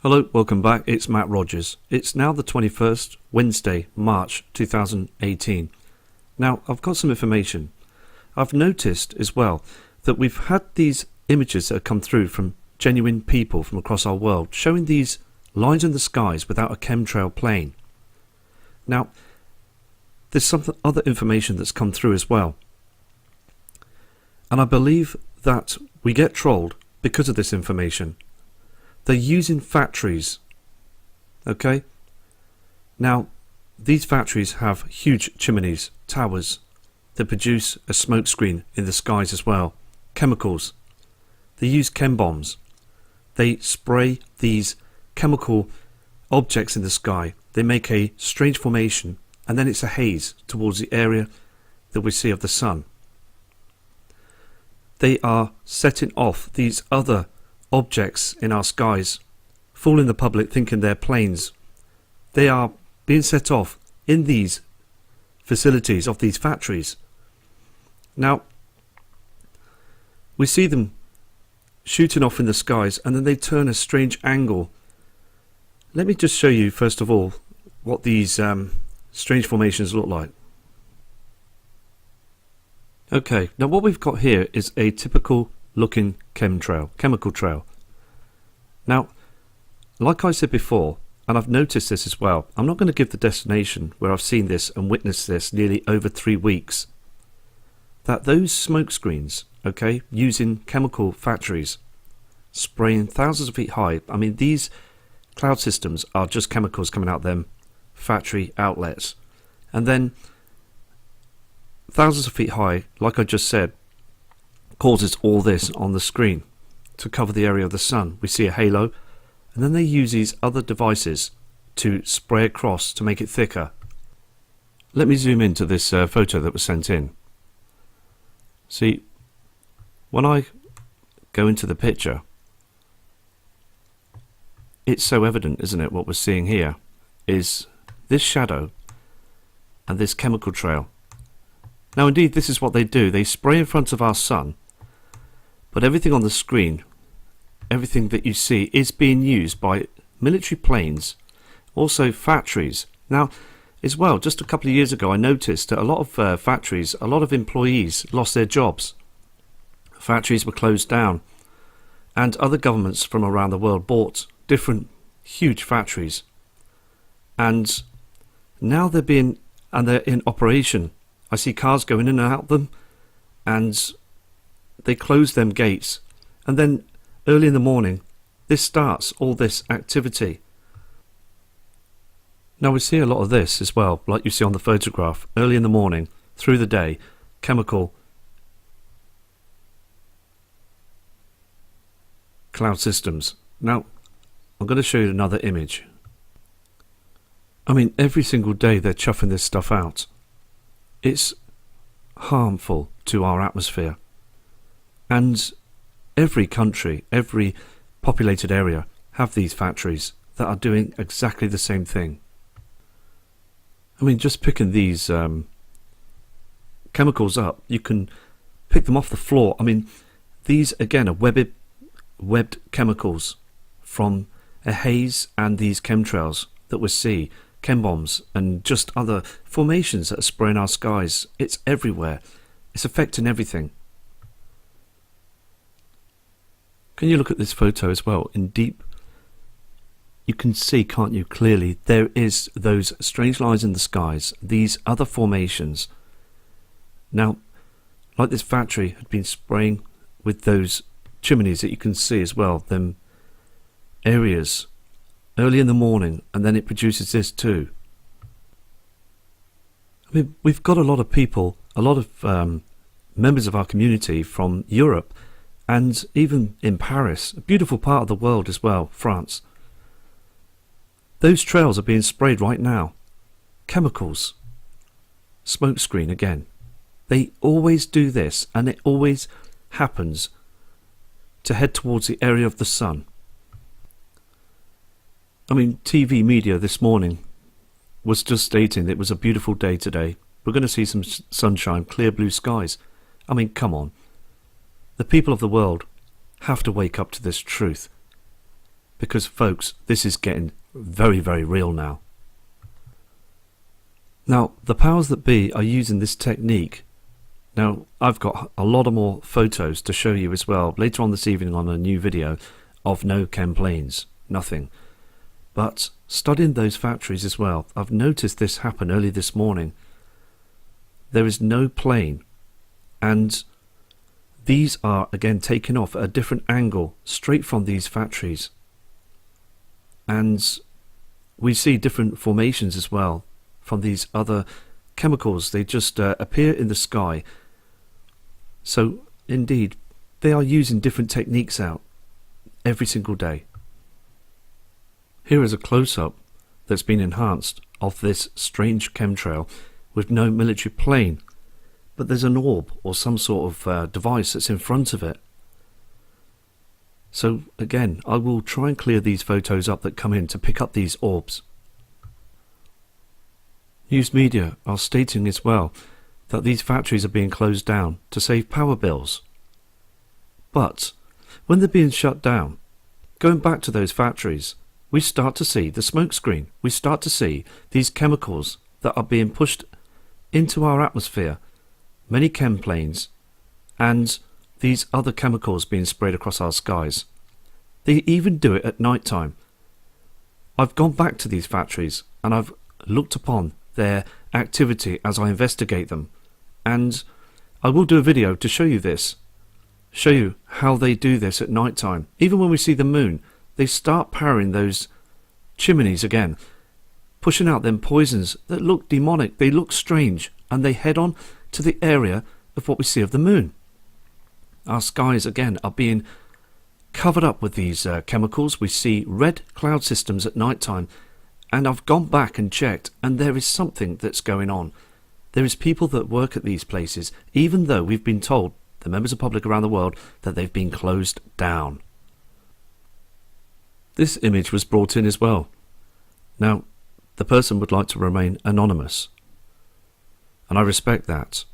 Hello, welcome back. It's Matt Rogers. It's now the 21st, Wednesday, March 2018. Now, I've got some information. I've noticed as well that we've had these images that have come through from genuine people from across our world showing these lines in the skies without a chemtrail plane. Now, there's some other information that's come through as well. And I believe that we get trolled because of this information. They're using factories, okay? Now, these factories have huge chimneys, towers, that produce a smoke screen in the skies as well. Chemicals. They use chem bombs. They spray these chemical objects in the sky. They make a strange formation, and then it's a haze towards the area that we see of the sun. They are setting off these other objects in our skies, fooling the public thinking they're planes. They are being set off in these facilities of these factories. Now, we see them shooting off in the skies and then they turn a strange angle. Let me just show you first of all what these strange formations look like. Okay, now what we've got here is a typical looking chemical trail. Now, like I said before, and I've noticed this as well, I'm not going to give the destination where I've seen this and witnessed this nearly over 3 weeks, that those smoke screens, okay, using chemical factories, spraying thousands of feet high, I mean these cloud systems are just chemicals coming out them factory outlets, and then thousands of feet high, like I just said, causes all this on the screen to cover the area of the sun. We see a halo, and then they use these other devices to spray across to make it thicker. Let me zoom into this photo that was sent in. See, when I go into the picture, it's so evident, isn't it? What we're seeing here is this shadow and this chemical trail. Now indeed, this is what they do. They spray in front of our sun, but everything on the screen, everything that you see, is being used by military planes, also factories. Now, as well, just a couple of years ago, I noticed that a lot of factories, a lot of employees lost their jobs. Factories were closed down, and other governments from around the world bought different huge factories. And now they're in operation. I see cars going in and out of them, and they close them gates, and then early in the morning this starts all this activity. Now we see a lot of this as well, like you see on the photograph, early in the morning, through the day, chemical cloud systems. Now I'm going to show you another image. I mean, every single day they're chuffing this stuff out. It's harmful to our atmosphere. And every country, every populated area have these factories that are doing exactly the same thing. I mean, just picking these chemicals up, you can pick them off the floor. I mean, these again are webbed chemicals from a haze and these chemtrails that we see, chem bombs and just other formations that are spraying our skies. It's everywhere. It's affecting everything. Can you look at this photo as well in deep? You can see, can't you, clearly there is those strange lines in the skies, these other formations. Now, like this factory had been spraying with those chimneys that you can see as well, them areas early in the morning, and then it produces this too. I mean, we've got a lot of people, a lot of members of our community from Europe, and even in Paris, a beautiful part of the world as well, France. Those trails are being sprayed right now. Chemicals. Smokescreen again. They always do this, and it always happens to head towards the area of the sun. I mean, TV media this morning was just stating it was a beautiful day today. We're going to see some sunshine, clear blue skies. I mean, come on. The people of the world have to wake up to this truth. because folks, this is getting very, very real now. Now, the powers that be are using this technique. Now, I've got a lot of more photos to show you as well later on this evening on a new video of no chem planes, nothing. But studying those factories as well, I've noticed this happen early this morning. There is no plane, and these are again taken off at a different angle straight from these factories. And we see different formations as well from these other chemicals. They just appear in the sky. So indeed, they are using different techniques out every single day. Here is a close-up that's been enhanced of this strange chemtrail with no military plane, but there's an orb or some sort of device that's in front of it. So again, I will try and clear these photos up that come in to pick up these orbs. News media are stating as well that these factories are being closed down to save power bills. But when they're being shut down, going back to those factories, we start to see the smoke screen. We start to see these chemicals that are being pushed into our atmosphere, many chem planes, and these other chemicals being sprayed across our skies. They even do it at night time. I've gone back to these factories and I've looked upon their activity as I investigate them, and I will do a video to show you this, show you how they do this at night time. Even when we see the moon, they start powering those chimneys again, pushing out them poisons that look demonic, they look strange, and they head on to the area of what we see of the moon. Our skies again are being covered up with these chemicals. We see red cloud systems at night time, and I've gone back and checked, and there is something that's going on. There is people that work at these places, even though we've been told, the members of the public around the world, that they've been closed down. This image was brought in as well. Now, the person would like to remain anonymous, and I respect that.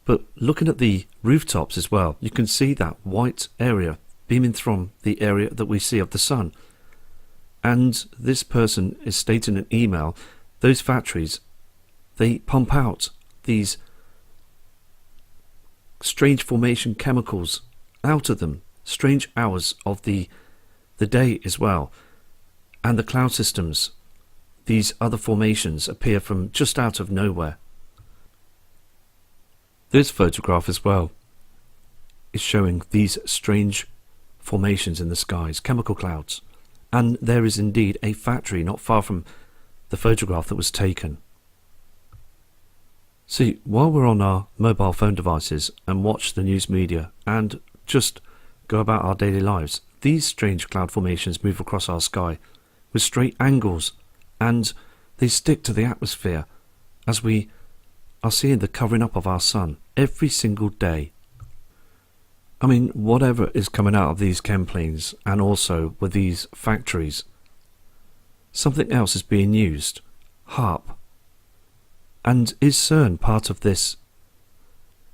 But looking at the rooftops as well, you can see that white area beaming from the area that we see of the sun. And this person is stating in an email, those factories, they pump out these strange formation chemicals out of them, strange hours of the day as well. And the cloud systems, these other formations appear from just out of nowhere. This photograph as well is showing these strange formations in the skies, chemical clouds. And there is indeed a factory not far from the photograph that was taken. See, while we're on our mobile phone devices and watch the news media and just go about our daily lives, these strange cloud formations move across our sky with straight angles, and they stick to the atmosphere as we are seeing the covering up of our sun every single day. I mean, whatever is coming out of these chem planes and also with these factories, something else is being used. HAARP. And is CERN part of this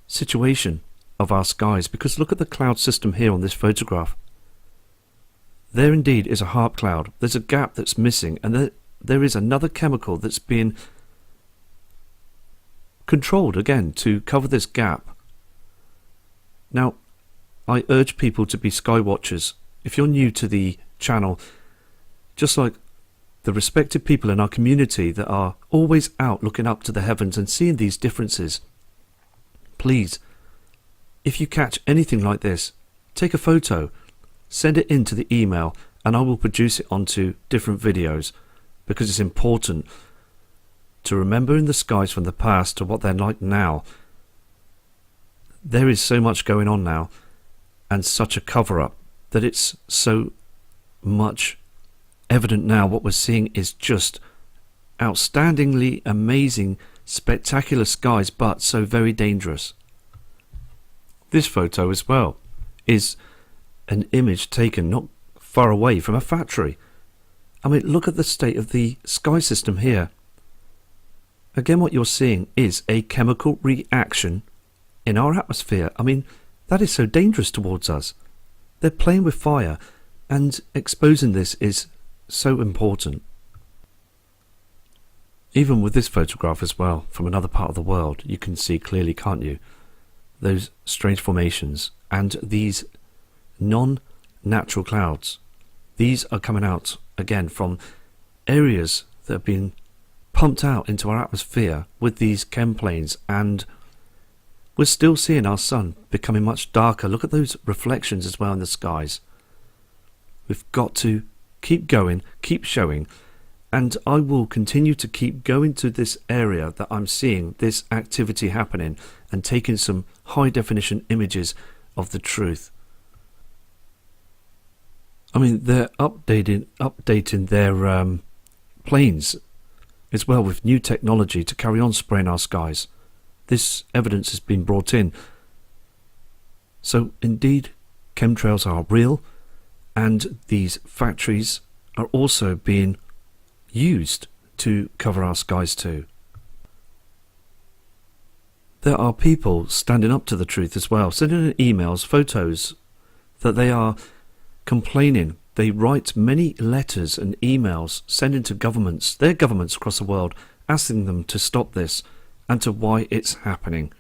situation of our skies? Because look at the cloud system here on this photograph. There indeed is a HAARP cloud. There's a gap that's missing, and there is another chemical that's being controlled again to cover this gap. Now, I urge people to be sky watchers. If you're new to the channel, just like the respected people in our community that are always out looking up to the heavens and seeing these differences, please, if you catch anything like this, take a photo, send it in to the email, and I will produce it onto different videos, because it's important to remember in the skies from the past to what they're like now. There is so much going on now, and such a cover-up, that it's so much evident now. What we're seeing is just outstandingly amazing, spectacular skies, but so very dangerous. This photo as well is an image taken not far away from a factory. I mean, look at the state of the sky system here. Again, what you're seeing is a chemical reaction in our atmosphere. I mean, that is so dangerous towards us. They're playing with fire, And exposing this is so important. Even with this photograph as well, from another part of the world, you can see clearly, can't you? Those strange formations and these non-natural clouds. These are coming out again from areas that have been pumped out into our atmosphere with these chem planes, and we're still seeing our sun becoming much darker. Look at those reflections as well in the skies. We've got to keep going, keep showing, and I will continue to keep going to this area that I'm seeing this activity happening and taking some high definition images of the truth. I mean, they're updating their planes as well with new technology to carry on spraying our skies. This evidence has been brought in. So indeed, chemtrails are real, and these factories are also being used to cover our skies too. There are people standing up to the truth as well, sending in emails, photos, that they are complaining. They write many letters and emails sending to governments, their governments across the world, asking them to stop this and to why it's happening.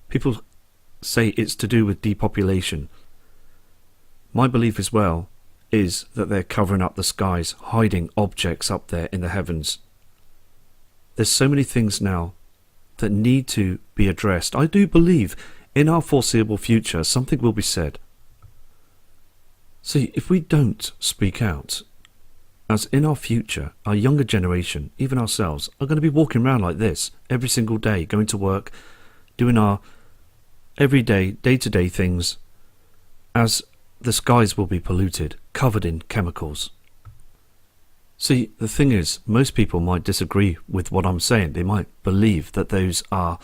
People say it's to do with depopulation. My belief as well is that they're covering up the skies, hiding objects up there in the heavens. There's so many things now that need to be addressed. I do believe in our foreseeable future something will be said. See, if we don't speak out, as in our future, our younger generation, even ourselves, are going to be walking around like this every single day, going to work, doing our everyday, day-to-day things, as the skies will be polluted, covered in chemicals. See, the thing is, most people might disagree with what I'm saying. They might believe that those are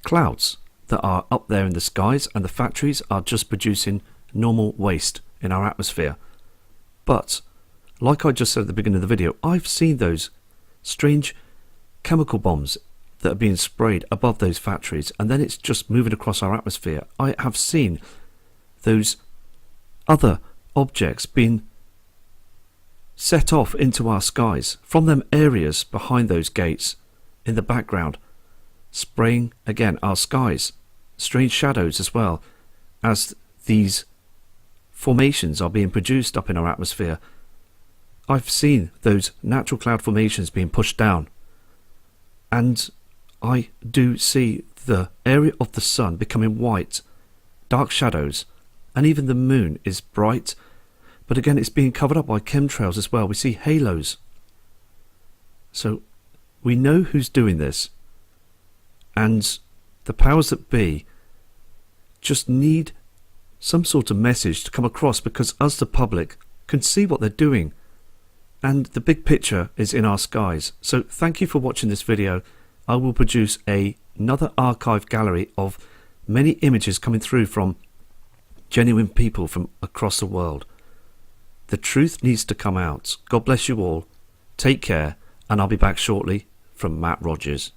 clouds that are up there in the skies and the factories are just producing normal waste in our atmosphere. But, like I just said at the beginning of the video, I've seen those strange chemical bombs that are being sprayed above those factories, and then it's just moving across our atmosphere. I have seen those other objects being set off into our skies from them areas behind those gates in the background, spraying again our skies. Strange shadows as well, as these formations are being produced up in our atmosphere. I've seen those natural cloud formations being pushed down, and I do see the area of the sun becoming white, dark shadows, and even the moon is bright, but again it's being covered up by chemtrails as well. We see halos. So we know who's doing this, and the powers that be just need some sort of message to come across, because us, the public, can see what they're doing, and the big picture is in our skies. So thank you for watching this video. I will produce another archive gallery of many images coming through from genuine people from across the world. The truth needs to come out. God bless you all. Take care, and I'll be back shortly from Matt Rogers.